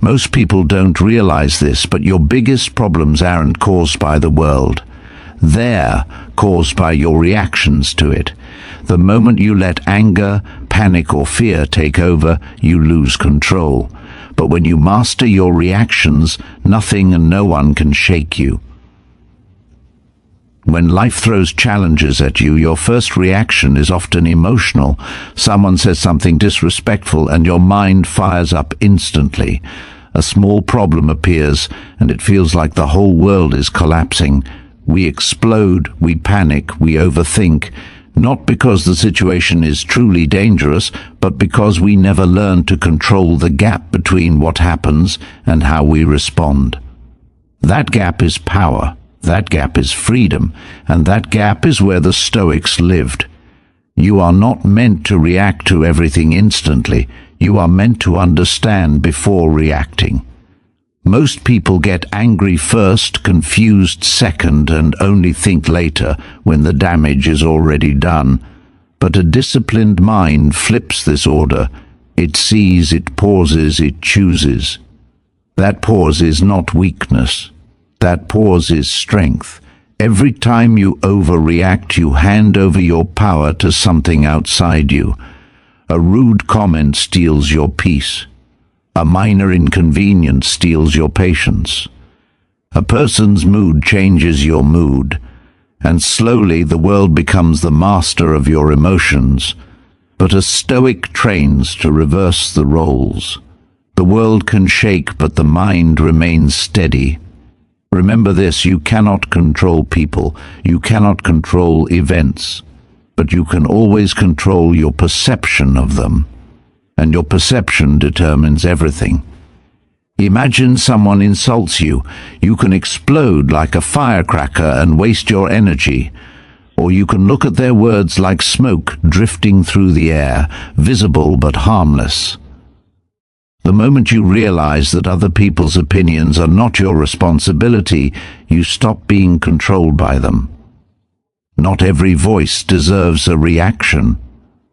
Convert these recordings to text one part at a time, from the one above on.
Most people don't realize this, but your biggest problems aren't caused by the world. They're caused by your reactions to it. The moment you let anger, panic, or fear take over, you lose control. But when you master your reactions, nothing and no one can shake you. When life throws challenges at you, your first reaction is often emotional. Someone says something disrespectful and your mind fires up instantly. A small problem appears and it feels like the whole world is collapsing. We explode, we panic, we overthink, not because the situation is truly dangerous, but because we never learn to control the gap between what happens and how we respond. That gap is power. That gap is freedom, and that gap is where the Stoics lived. You are not meant to react to everything instantly. You are meant to understand before reacting. Most people get angry first, confused second, and only think later when the damage is already done. But a disciplined mind flips this order. It sees, it pauses, it chooses. That pause is not weakness. That pause is strength. Every time you overreact, you hand over your power to something outside you. A rude comment steals your peace. A minor inconvenience steals your patience. A person's mood changes your mood, and slowly the world becomes the master of your emotions. But a Stoic trains to reverse the roles. The world can shake, but the mind remains steady. Remember this, you cannot control people, you cannot control events, but you can always control your perception of them, and your perception determines everything. Imagine someone insults you. You can explode like a firecracker and waste your energy, or you can look at their words like smoke drifting through the air, visible but harmless. The moment you realize that other people's opinions are not your responsibility, you stop being controlled by them. Not every voice deserves a reaction.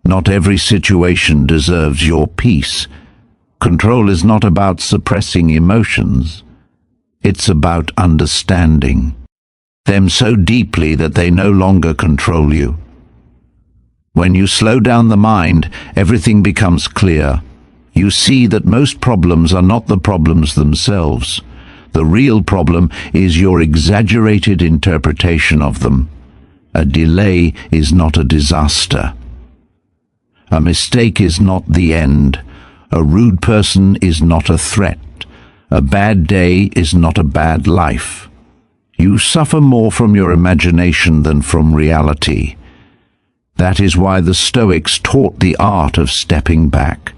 Not every situation deserves your peace. Control is not about suppressing emotions. It's about understanding them so deeply that they no longer control you. When you slow down the mind, everything becomes clear. You see that most problems are not the problems themselves. The real problem is your exaggerated interpretation of them. A delay is not a disaster. A mistake is not the end. A rude person is not a threat. A bad day is not a bad life. You suffer more from your imagination than from reality. That is why the Stoics taught the art of stepping back.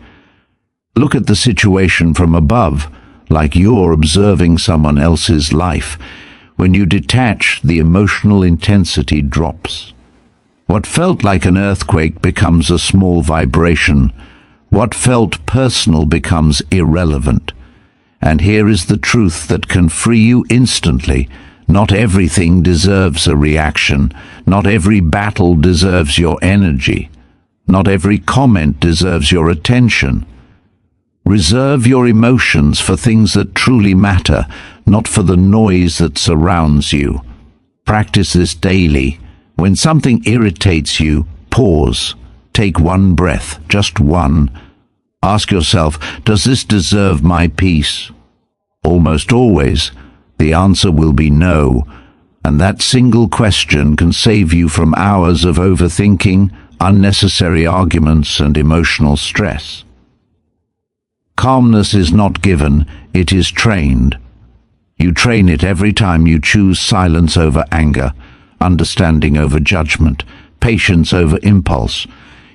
Look at the situation from above, like you're observing someone else's life. When you detach, the emotional intensity drops. What felt like an earthquake becomes a small vibration. What felt personal becomes irrelevant. And here is the truth that can free you instantly. Not everything deserves a reaction. Not every battle deserves your energy. Not every comment deserves your attention. Reserve your emotions for things that truly matter, not for the noise that surrounds you. Practice this daily. When something irritates you, pause. Take one breath, just one. Ask yourself, does this deserve my peace? Almost always, the answer will be no, and that single question can save you from hours of overthinking, unnecessary arguments, and emotional stress. Calmness is not given, it is trained. You train it every time you choose silence over anger, understanding over judgment, patience over impulse.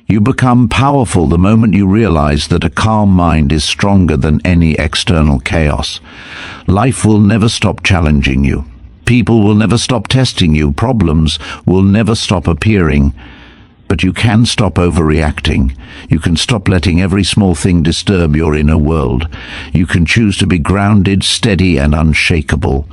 You become powerful the moment you realize that a calm mind is stronger than any external chaos. Life will never stop challenging you. People will never stop testing you. Problems will never stop appearing. But you can stop overreacting. You can stop letting every small thing disturb your inner world. You can choose to be grounded, steady, and unshakable.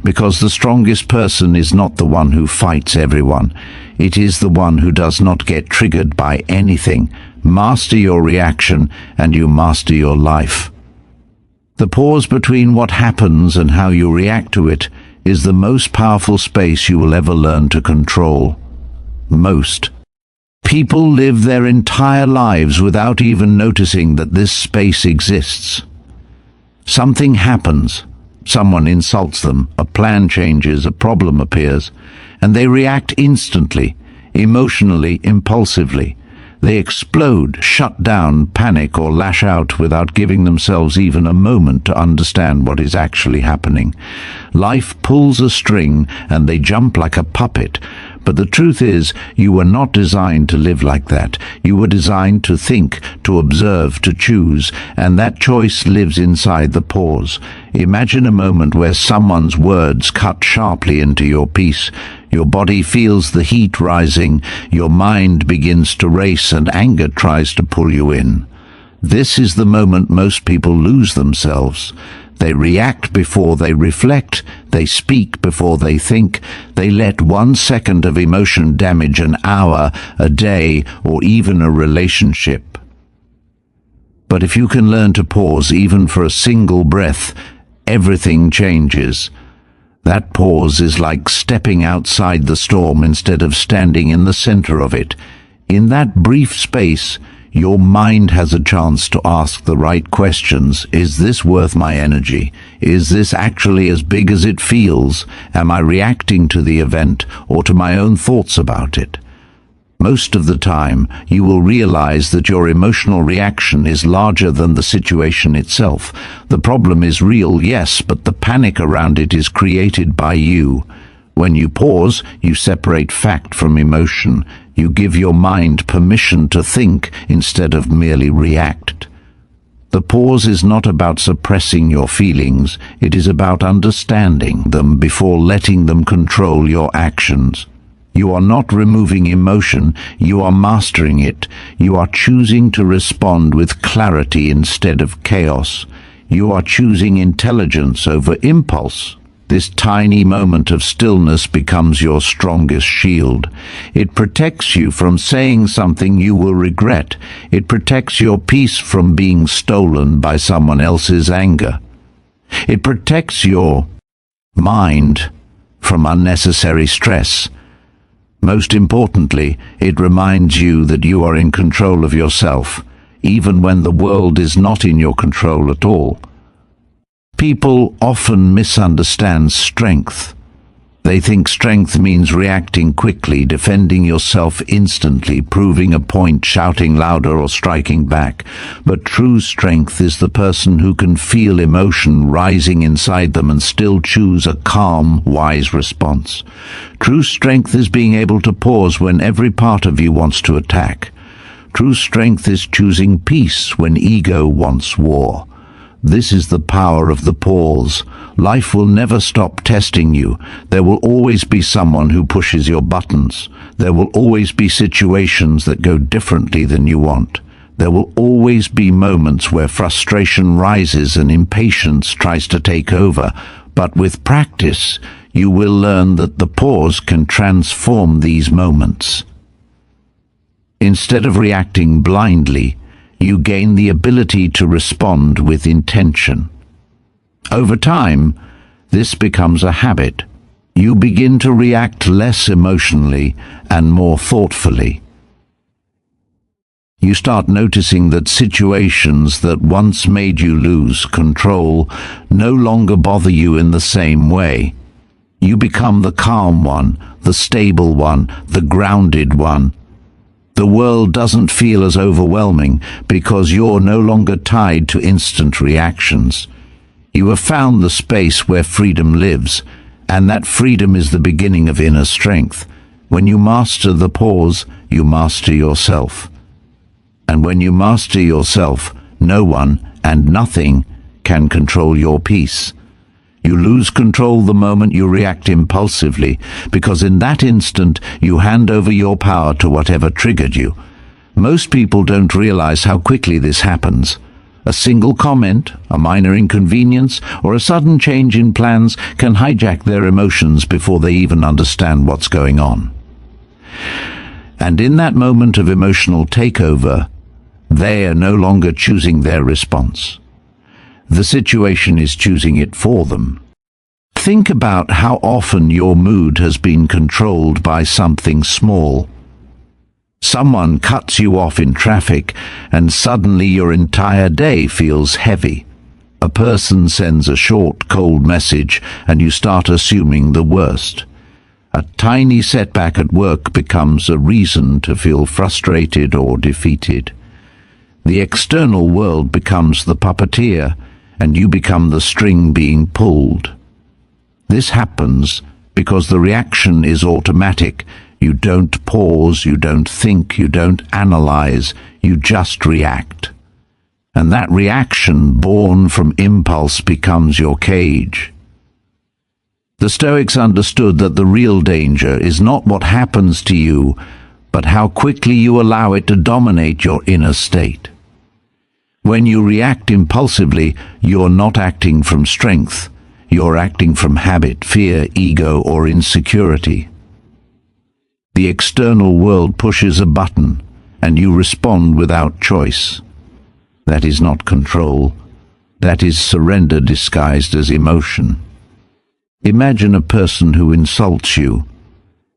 Because the strongest person is not the one who fights everyone. It is the one who does not get triggered by anything. Master your reaction, and you master your life. The pause between what happens and how you react to it is the most powerful space you will ever learn to control. Most people live their entire lives without even noticing that this space exists. Something happens. Someone insults them, a plan changes, a problem appears, and they react instantly, emotionally, impulsively. They explode, shut down, panic, or lash out without giving themselves even a moment to understand what is actually happening. Life pulls a string and they jump like a puppet. But the truth is, you were not designed to live like that. You were designed to think, to observe, to choose, and that choice lives inside the pause. Imagine a moment where someone's words cut sharply into your peace. Your body feels the heat rising, your mind begins to race, and anger tries to pull you in. This is the moment most people lose themselves. They react before they reflect, they speak before they think, they let 1 second of emotion damage an hour, a day, or even a relationship. But if you can learn to pause even for a single breath, everything changes. That pause is like stepping outside the storm instead of standing in the center of it. In that brief space, your mind has a chance to ask the right questions. Is this worth my energy? Is this actually as big as it feels? Am I reacting to the event or to my own thoughts about it? Most of the time, you will realize that your emotional reaction is larger than the situation itself. The problem is real, yes, but the panic around it is created by you. When you pause, you separate fact from emotion. You give your mind permission to think instead of merely react. The pause is not about suppressing your feelings. It is about understanding them before letting them control your actions. You are not removing emotion, you are mastering it. You are choosing to respond with clarity instead of chaos. You are choosing intelligence over impulse. This tiny moment of stillness becomes your strongest shield. It protects you from saying something you will regret. It protects your peace from being stolen by someone else's anger. It protects your mind from unnecessary stress. Most importantly, it reminds you that you are in control of yourself, even when the world is not in your control at all. People often misunderstand strength. They think strength means reacting quickly, defending yourself instantly, proving a point, shouting louder, or striking back. But true strength is the person who can feel emotion rising inside them and still choose a calm, wise response. True strength is being able to pause when every part of you wants to attack. True strength is choosing peace when ego wants war. This is the power of the pause. Life will never stop testing you. There will always be someone who pushes your buttons. There will always be situations that go differently than you want. There will always be moments where frustration rises and impatience tries to take over. But with practice, you will learn that the pause can transform these moments. Instead of reacting blindly, you gain the ability to respond with intention. Over time, this becomes a habit. You begin to react less emotionally and more thoughtfully. You start noticing that situations that once made you lose control no longer bother you in the same way. You become the calm one, the stable one, the grounded one. The world doesn't feel as overwhelming because you're no longer tied to instant reactions. You have found the space where freedom lives, and that freedom is the beginning of inner strength. When you master the pause, you master yourself. And when you master yourself, no one and nothing can control your peace. You lose control the moment you react impulsively, because in that instant you hand over your power to whatever triggered you. Most people don't realize how quickly this happens. A single comment, a minor inconvenience, or a sudden change in plans can hijack their emotions before they even understand what's going on. And in that moment of emotional takeover, they are no longer choosing their response. The situation is choosing it for them. Think about how often your mood has been controlled by something small. Someone cuts you off in traffic, and suddenly your entire day feels heavy. A person sends a short, cold message, and you start assuming the worst. A tiny setback at work becomes a reason to feel frustrated or defeated. The external world becomes the puppeteer, and you become the string being pulled. This happens because the reaction is automatic. You don't pause, you don't think, you don't analyze, you just react. And that reaction, born from impulse, becomes your cage. The Stoics understood that the real danger is not what happens to you, but how quickly you allow it to dominate your inner state. When you react impulsively, you're not acting from strength. You're acting from habit, fear, ego, or insecurity. The external world pushes a button, and you respond without choice. That is not control. That is surrender disguised as emotion. Imagine a person who insults you.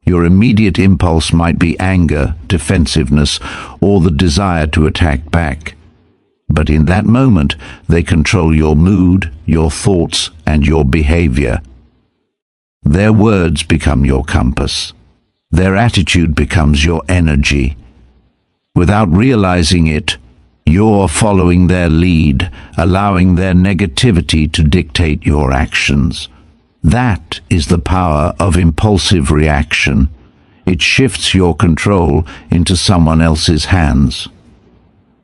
Your immediate impulse might be anger, defensiveness, or the desire to attack back. But in that moment, they control your mood, your thoughts, and your behavior. Their words become your compass. Their attitude becomes your energy. Without realizing it, you're following their lead, allowing their negativity to dictate your actions. That is the power of impulsive reaction. It shifts your control into someone else's hands.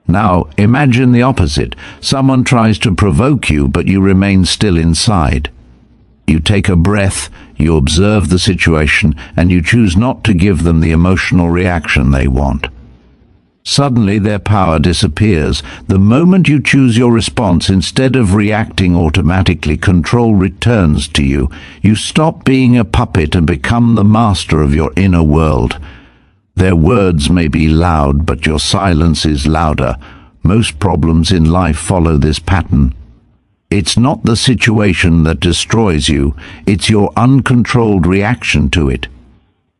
Now, imagine the opposite. Someone tries to provoke you, but you remain still inside. You take a breath, you observe the situation, and you choose not to give them the emotional reaction they want. Suddenly their power disappears. The moment you choose your response, instead of reacting automatically, control returns to you. You stop being a puppet and become the master of your inner world. Their words may be loud, but your silence is louder. Most problems in life follow this pattern. It's not the situation that destroys you, it's your uncontrolled reaction to it.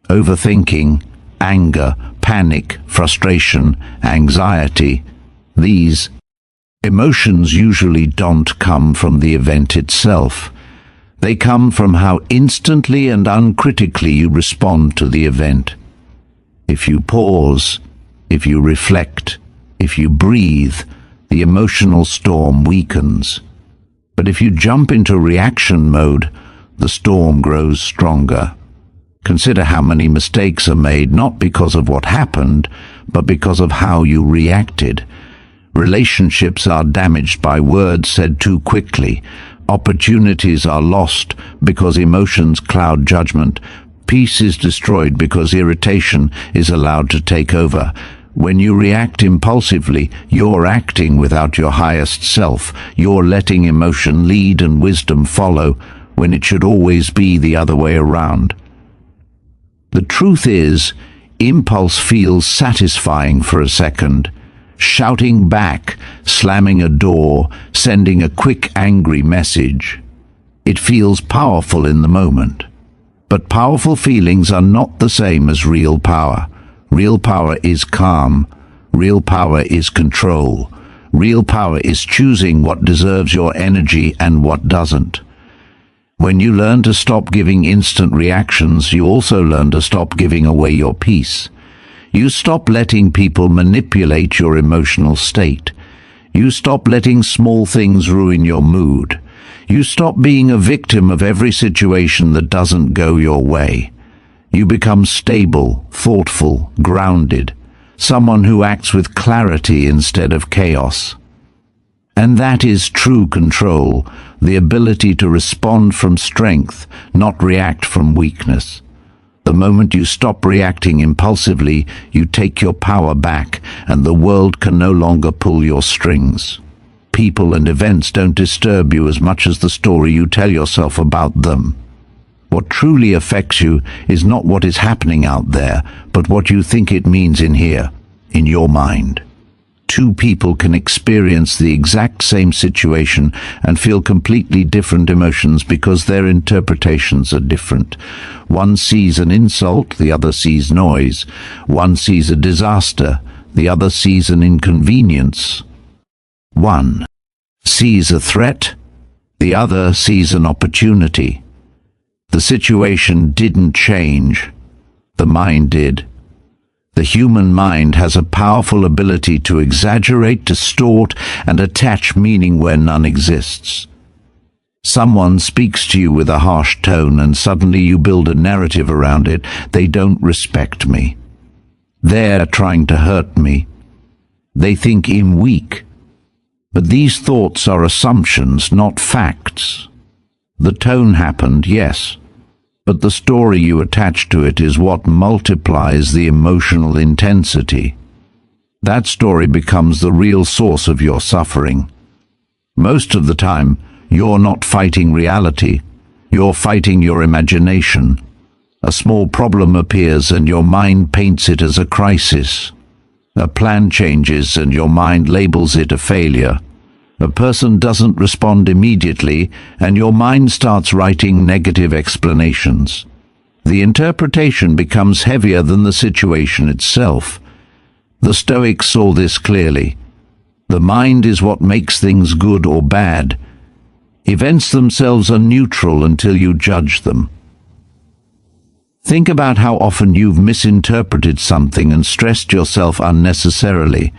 Overthinking, anger, panic, frustration, anxiety. These emotions usually don't come from the event itself. They come from how instantly and uncritically you respond to the event. If you pause, if you reflect, if you breathe, the emotional storm weakens. But if you jump into reaction mode, the storm grows stronger. Consider how many mistakes are made not because of what happened, but because of how you reacted. Relationships are damaged by words said too quickly. Opportunities are lost because emotions cloud judgment. Peace is destroyed because irritation is allowed to take over. When you react impulsively, you're acting without your highest self. You're letting emotion lead and wisdom follow, when it should always be the other way around. The truth is, impulse feels satisfying for a second. Shouting back, slamming a door, sending a quick angry message. It feels powerful in the moment. But powerful feelings are not the same as real power. Real power is calm. Real power is control. Real power is choosing what deserves your energy and what doesn't. When you learn to stop giving instant reactions, you also learn to stop giving away your peace. You stop letting people manipulate your emotional state. You stop letting small things ruin your mood. You stop being a victim of every situation that doesn't go your way. You become stable, thoughtful, grounded, someone who acts with clarity instead of chaos. And that is true control, the ability to respond from strength, not react from weakness. The moment you stop reacting impulsively, you take your power back, and the world can no longer pull your strings. People and events don't disturb you as much as the story you tell yourself about them. What truly affects you is not what is happening out there, but what you think it means in here, in your mind. Two people can experience the exact same situation and feel completely different emotions because their interpretations are different. One sees an insult, the other sees noise. One sees a disaster, the other sees an inconvenience. One sees a threat, the other sees an opportunity. The situation didn't change. The mind did. The human mind has a powerful ability to exaggerate, distort, and attach meaning where none exists. Someone speaks to you with a harsh tone and suddenly you build a narrative around it. They don't respect me. They're trying to hurt me. They think I'm weak. But these thoughts are assumptions, not facts. The tone happened, yes. But the story you attach to it is what multiplies the emotional intensity. That story becomes the real source of your suffering. Most of the time, you're not fighting reality. You're fighting your imagination. A small problem appears and your mind paints it as a crisis. A plan changes and your mind labels it a failure. A person doesn't respond immediately, and your mind starts writing negative explanations. The interpretation becomes heavier than the situation itself. The Stoics saw this clearly. The mind is what makes things good or bad. Events themselves are neutral until you judge them. Think about how often you've misinterpreted something and stressed yourself unnecessarily.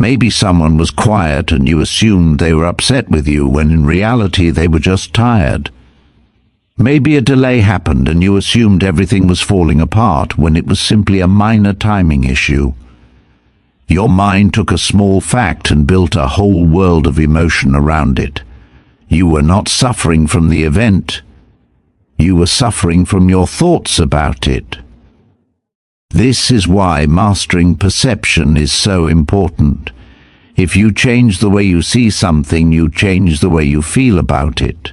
Maybe someone was quiet and you assumed they were upset with you when in reality they were just tired. Maybe a delay happened and you assumed everything was falling apart when it was simply a minor timing issue. Your mind took a small fact and built a whole world of emotion around it. You were not suffering from the event. You were suffering from your thoughts about it. This is why mastering perception is so important. If you change the way you see something, you change the way you feel about it.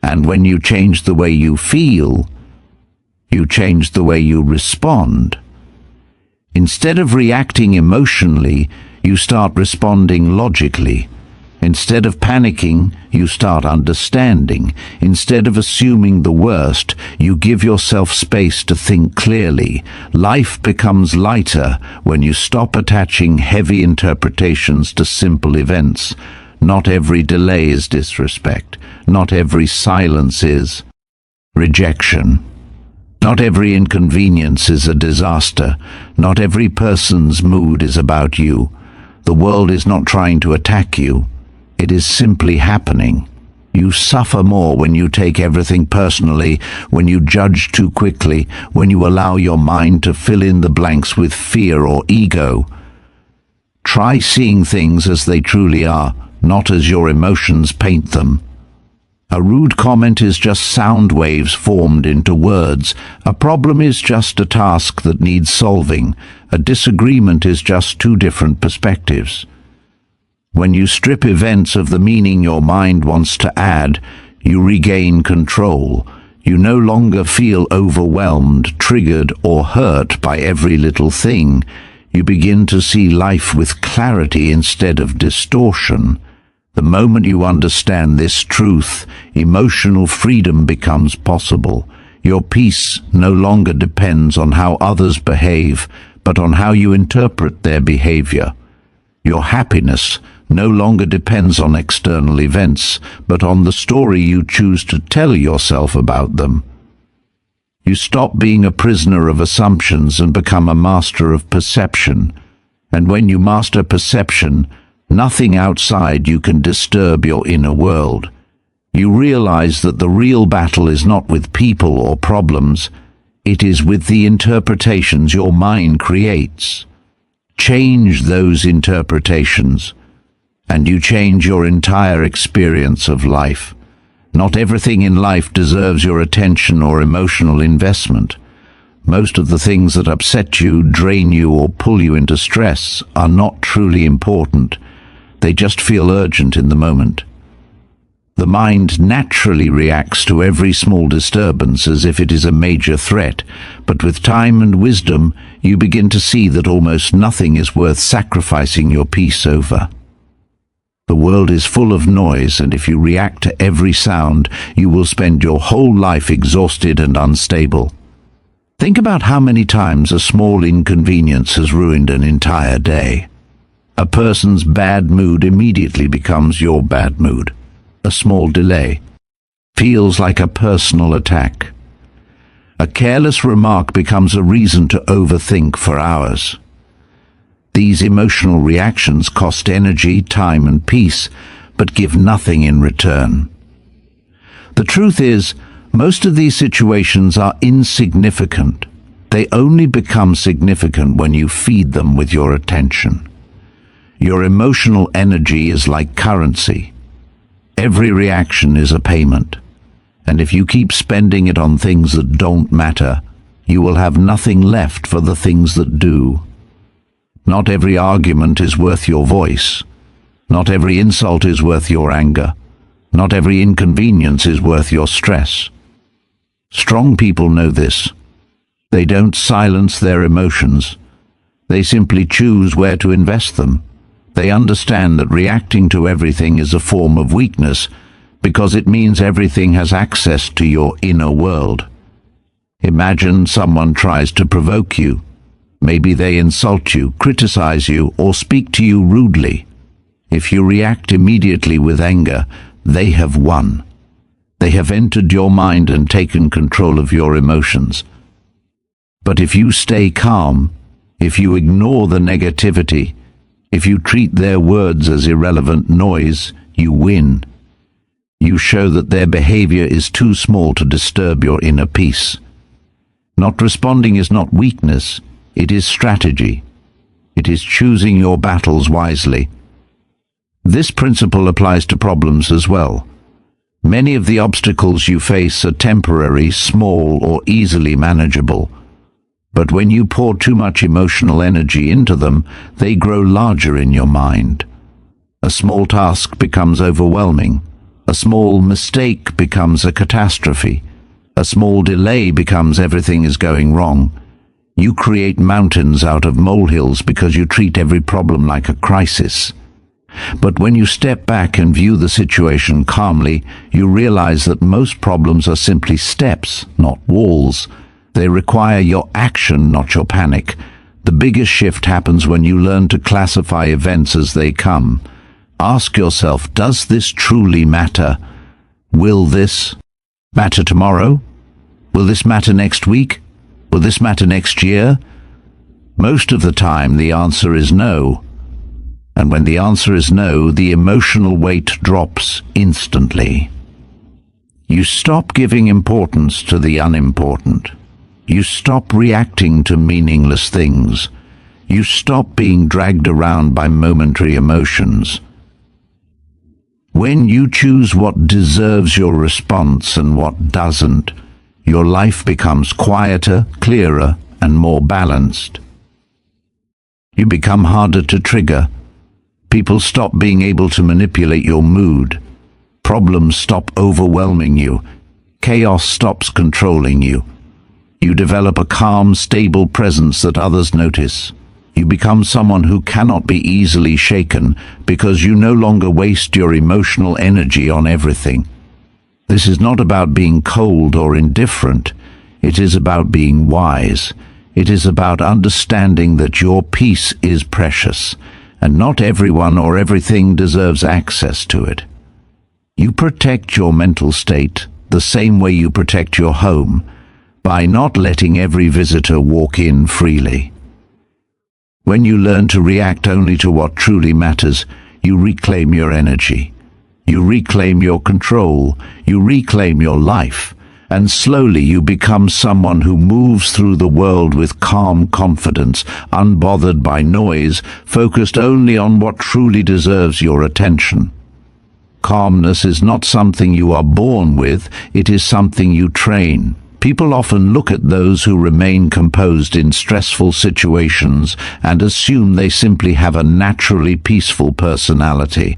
And when you change the way you feel, you change the way you respond. Instead of reacting emotionally, you start responding logically. Instead of panicking, you start understanding. Instead of assuming the worst, you give yourself space to think clearly. Life becomes lighter when you stop attaching heavy interpretations to simple events. Not every delay is disrespect. Not every silence is rejection. Not every inconvenience is a disaster. Not every person's mood is about you. The world is not trying to attack you. It is simply happening. You suffer more when you take everything personally, when you judge too quickly, when you allow your mind to fill in the blanks with fear or ego. Try seeing things as they truly are, not as your emotions paint them. A rude comment is just sound waves formed into words. A problem is just a task that needs solving. A disagreement is just two different perspectives. When you strip events of the meaning your mind wants to add, you regain control. You no longer feel overwhelmed, triggered, or hurt by every little thing. You begin to see life with clarity instead of distortion. The moment you understand this truth, emotional freedom becomes possible. Your peace no longer depends on how others behave, but on how you interpret their behavior. Your happiness no longer depends on external events, but on the story you choose to tell yourself about them. You stop being a prisoner of assumptions and become a master of perception. And when you master perception, nothing outside you can disturb your inner world. You realize that the real battle is not with people or problems, it is with the interpretations your mind creates. Change those interpretations, and you change your entire experience of life. Not everything in life deserves your attention or emotional investment. Most of the things that upset you, drain you, or pull you into stress are not truly important. They just feel urgent in the moment. The The mind naturally reacts to every small disturbance as if it is a major threat, but with time and wisdom, you begin to see that almost nothing is worth sacrificing your peace over. The world is full of noise, and if you react to every sound, you will spend your whole life exhausted and unstable. Think about how many times a small inconvenience has ruined an entire day. A person's bad mood immediately becomes your bad mood. A small delay feels like a personal attack. A careless remark becomes a reason to overthink for hours. These emotional reactions cost energy, time, and peace, but give nothing in return. The truth is, most of these situations are insignificant. They only become significant when you feed them with your attention. Your emotional energy is like currency. Every reaction is a payment, and if you keep spending it on things that don't matter, you will have nothing left for the things that do. Not every argument is worth your voice. Not every insult is worth your anger. Not every inconvenience is worth your stress. Strong people know this. They don't silence their emotions. They simply choose where to invest them. They understand that reacting to everything is a form of weakness because it means everything has access to your inner world. Imagine someone tries to provoke you. Maybe they insult you, criticize you, or speak to you rudely. If you react immediately with anger, they have won. They have entered your mind and taken control of your emotions. But if you stay calm, if you ignore the negativity, if you treat their words as irrelevant noise, you win. You show that their behavior is too small to disturb your inner peace. Not responding is not weakness, it is strategy. It is choosing your battles wisely. This principle applies to problems as well. Many of the obstacles you face are temporary, small, or easily manageable. But when you pour too much emotional energy into them, they grow larger in your mind. A small task becomes overwhelming. A small mistake becomes a catastrophe. A small delay becomes everything is going wrong. You create mountains out of molehills because you treat every problem like a crisis. But when you step back and view the situation calmly, you realize that most problems are simply steps, not walls. They require your action, not your panic. The biggest shift happens when you learn to classify events as they come. Ask yourself, does this truly matter? Will this matter tomorrow? Will this matter next week? Will this matter next year? Most of the time, the answer is no. And when the answer is no, the emotional weight drops instantly. You stop giving importance to the unimportant. You stop reacting to meaningless things. You stop being dragged around by momentary emotions. When you choose what deserves your response and what doesn't, your life becomes quieter, clearer, and more balanced. You become harder to trigger. People stop being able to manipulate your mood. Problems stop overwhelming you. Chaos stops controlling you. You develop a calm, stable presence that others notice. You become someone who cannot be easily shaken because you no longer waste your emotional energy on everything. This is not about being cold or indifferent. It is about being wise. It is about understanding that your peace is precious, and not everyone or everything deserves access to it. You protect your mental state the same way you protect your home, by not letting every visitor walk in freely. When you learn to react only to what truly matters, you reclaim your energy. You reclaim your control. You reclaim your life. And slowly you become someone who moves through the world with calm confidence, unbothered by noise, focused only on what truly deserves your attention. Calmness is not something you are born with, it is something you train. People often look at those who remain composed in stressful situations and assume they simply have a naturally peaceful personality.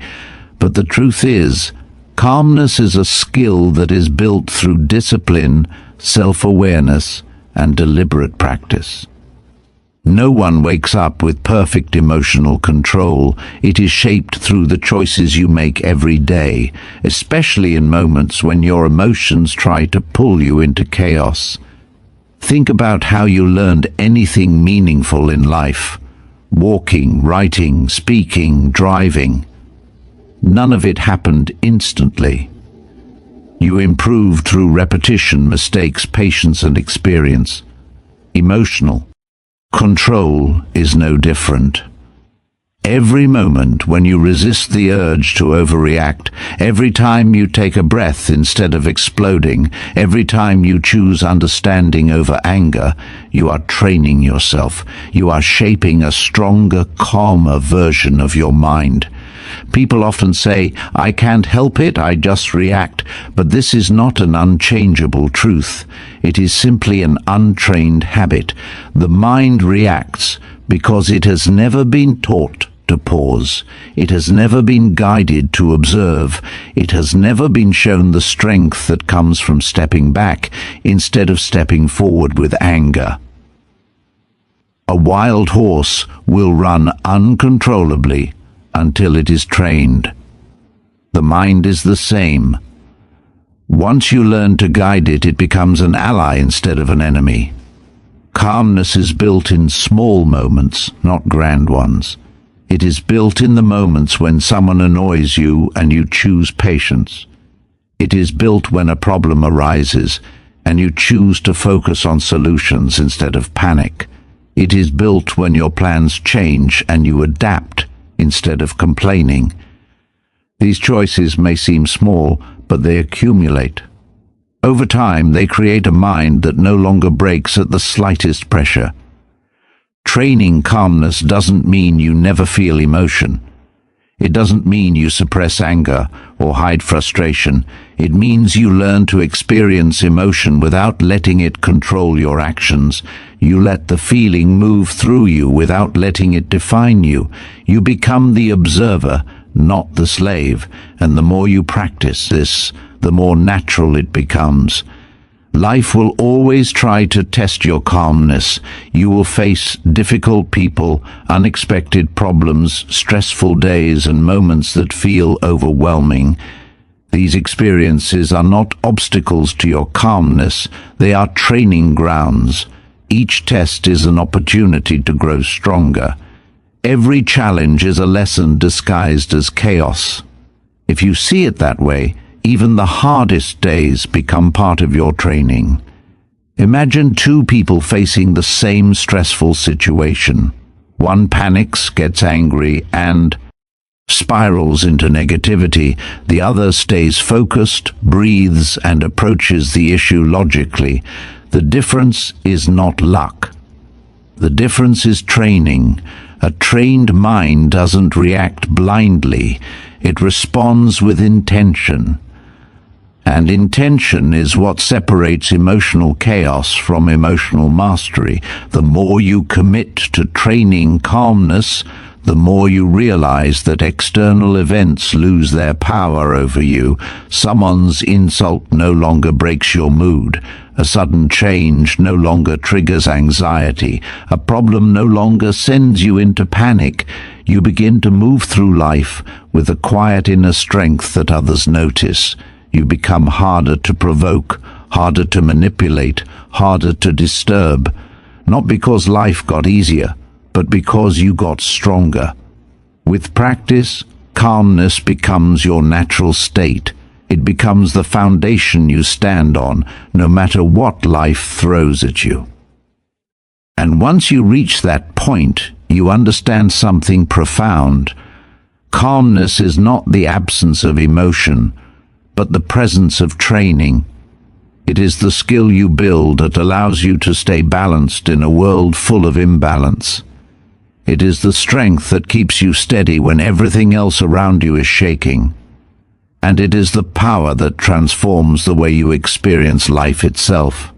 But the truth is, Calmness is a skill that is built through discipline, self-awareness, and deliberate practice. No one wakes up with perfect emotional control. It is shaped through the choices you make every day, especially in moments when your emotions try to pull you into chaos. Think about how you learned anything meaningful in life. Walking, writing, speaking, driving. None of it happened instantly. You improved through repetition, mistakes, patience, and experience. Emotional control is no different. Every moment when you resist the urge to overreact, every time you take a breath instead of exploding, every time you choose understanding over anger, you are training yourself. You are shaping a stronger, calmer version of your mind. People often say, "I can't help it, I just react," but this is not an unchangeable truth. It is simply an untrained habit. The mind reacts because it has never been taught to pause. It has never been guided to observe. It has never been shown the strength that comes from stepping back instead of stepping forward with anger. A wild horse will run uncontrollably until it is trained. The mind is the same. Once you learn to guide it, it becomes an ally instead of an enemy. Calmness is built in small moments, not grand ones. It is built in the moments when someone annoys you and you choose patience. It is built when a problem arises and you choose to focus on solutions instead of panic. It is built when your plans change and you adapt instead of complaining. These choices may seem small, but they accumulate. Over time, they create a mind that no longer breaks at the slightest pressure. Training calmness doesn't mean you never feel emotion. It doesn't mean you suppress anger or hide frustration. It means you learn to experience emotion without letting it control your actions. You let the feeling move through you without letting it define you. You become the observer, not the slave, and the more you practice this, the more natural it becomes. Life will always try to test your calmness. You will face difficult people, unexpected problems, stressful days, and moments that feel overwhelming. These experiences are not obstacles to your calmness, they are training grounds. Each test is an opportunity to grow stronger. Every challenge is a lesson disguised as chaos. If you see it that way, even the hardest days become part of your training. Imagine two people facing the same stressful situation. One panics, gets angry, and spirals into negativity. The other stays focused, breathes, and approaches the issue logically. The difference is not luck. The difference is training. A trained mind doesn't react blindly. It responds with intention. And intention is what separates emotional chaos from emotional mastery. The more you commit to training calmness, the more you realize that external events lose their power over you. Someone's insult no longer breaks your mood. A sudden change no longer triggers anxiety. A problem no longer sends you into panic. You begin to move through life with a quiet inner strength that others notice. You become harder to provoke, harder to manipulate, harder to disturb. Not because life got easier, but because you got stronger. With practice, calmness becomes your natural state. It becomes the foundation you stand on, no matter what life throws at you. And once you reach that point, you understand something profound. Calmness is not the absence of emotion, but the presence of training. It is the skill you build that allows you to stay balanced in a world full of imbalance. It is the strength that keeps you steady when everything else around you is shaking. And it is the power that transforms the way you experience life itself.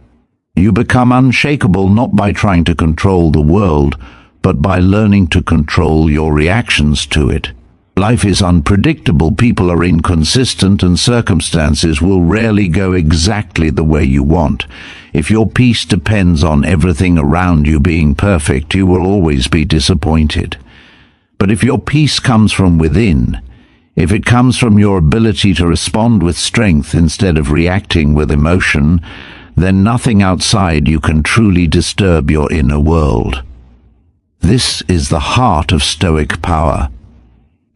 You become unshakable not by trying to control the world, but by learning to control your reactions to it. Life is unpredictable, people are inconsistent, and circumstances will rarely go exactly the way you want. If your peace depends on everything around you being perfect, you will always be disappointed. But if your peace comes from within, if it comes from your ability to respond with strength instead of reacting with emotion, then nothing outside you can truly disturb your inner world. This is the heart of Stoic power.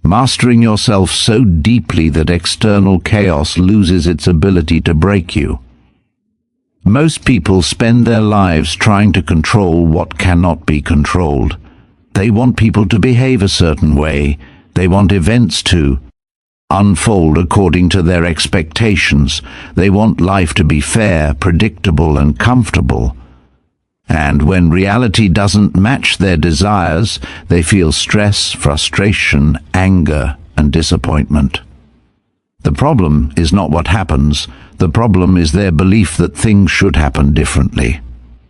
Mastering yourself so deeply that external chaos loses its ability to break you. Most people spend their lives trying to control what cannot be controlled. They want people to behave a certain way. They want events to unfold according to their expectations. They want life to be fair, predictable, and comfortable. And when reality doesn't match their desires, they feel stress, frustration, anger, and disappointment. The problem is not what happens. The problem is their belief that things should happen differently.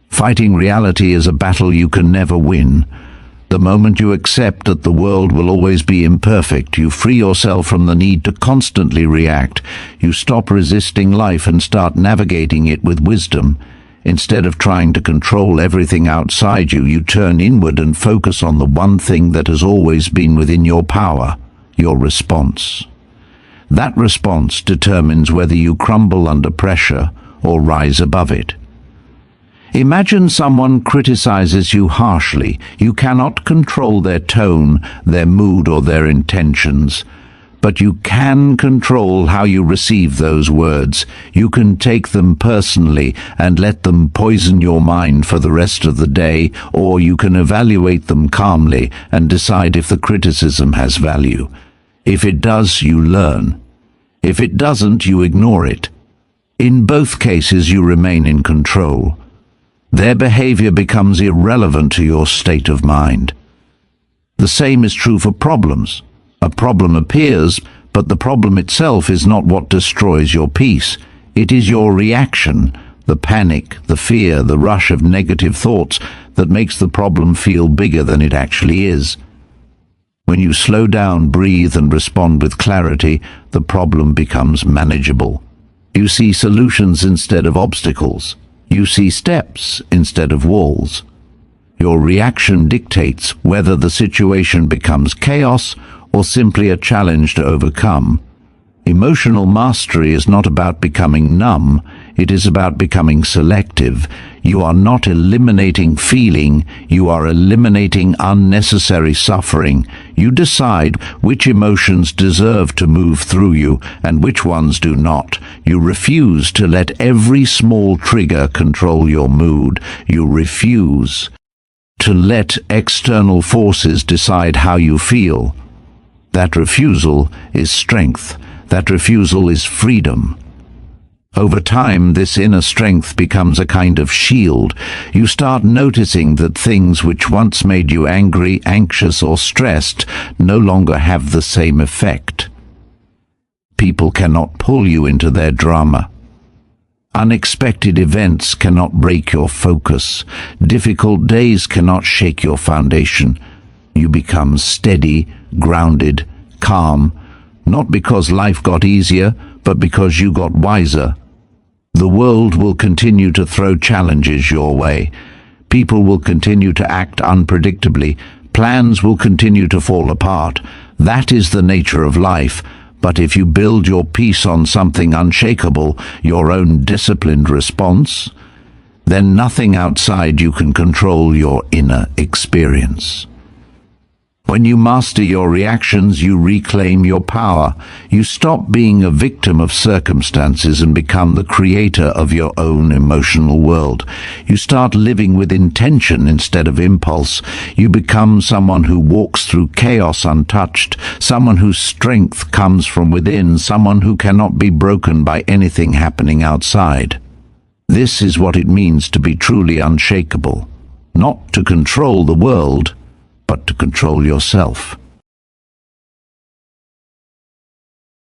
Fighting reality is a battle you can never win. The moment you accept that the world will always be imperfect, you free yourself from the need to constantly react. You stop resisting life and start navigating it with wisdom. Instead of trying to control everything outside you, you turn inward and focus on the one thing that has always been within your power, your response. That response determines whether you crumble under pressure or rise above it. Imagine someone criticizes you harshly. You cannot control their tone, their mood, or their intentions. But you can control how you receive those words. You can take them personally and let them poison your mind for the rest of the day, or you can evaluate them calmly and decide if the criticism has value. If it does, you learn. If it doesn't, you ignore it. In both cases, you remain in control. Their behavior becomes irrelevant to your state of mind. The same is true for problems. A problem appears, but the problem itself is not what destroys your peace. It is your reaction, the panic, the fear, the rush of negative thoughts that makes the problem feel bigger than it actually is. When you slow down, breathe, and respond with clarity, the problem becomes manageable. You see solutions instead of obstacles. You see steps instead of walls. Your reaction dictates whether the situation becomes chaos or simply a challenge to overcome. Emotional mastery is not about becoming numb, it is about becoming selective. You are not eliminating feeling, you are eliminating unnecessary suffering. You decide which emotions deserve to move through you and which ones do not. You refuse to let every small trigger control your mood. You refuse to let external forces decide how you feel. That refusal is strength. That refusal is freedom. Over time, this inner strength becomes a kind of shield. You start noticing that things which once made you angry, anxious, or stressed no longer have the same effect. People cannot pull you into their drama. Unexpected events cannot break your focus. Difficult days cannot shake your foundation. You become steady, grounded, calm, not because life got easier, but because you got wiser. The world will continue to throw challenges your way. People will continue to act unpredictably. Plans will continue to fall apart. That is the nature of life. But if you build your peace on something unshakable, your own disciplined response, then nothing outside you can control your inner experience. When you master your reactions, you reclaim your power. You stop being a victim of circumstances and become the creator of your own emotional world. You start living with intention instead of impulse. You become someone who walks through chaos untouched, someone whose strength comes from within, someone who cannot be broken by anything happening outside. This is what it means to be truly unshakable. Not to control the world, but to control yourself.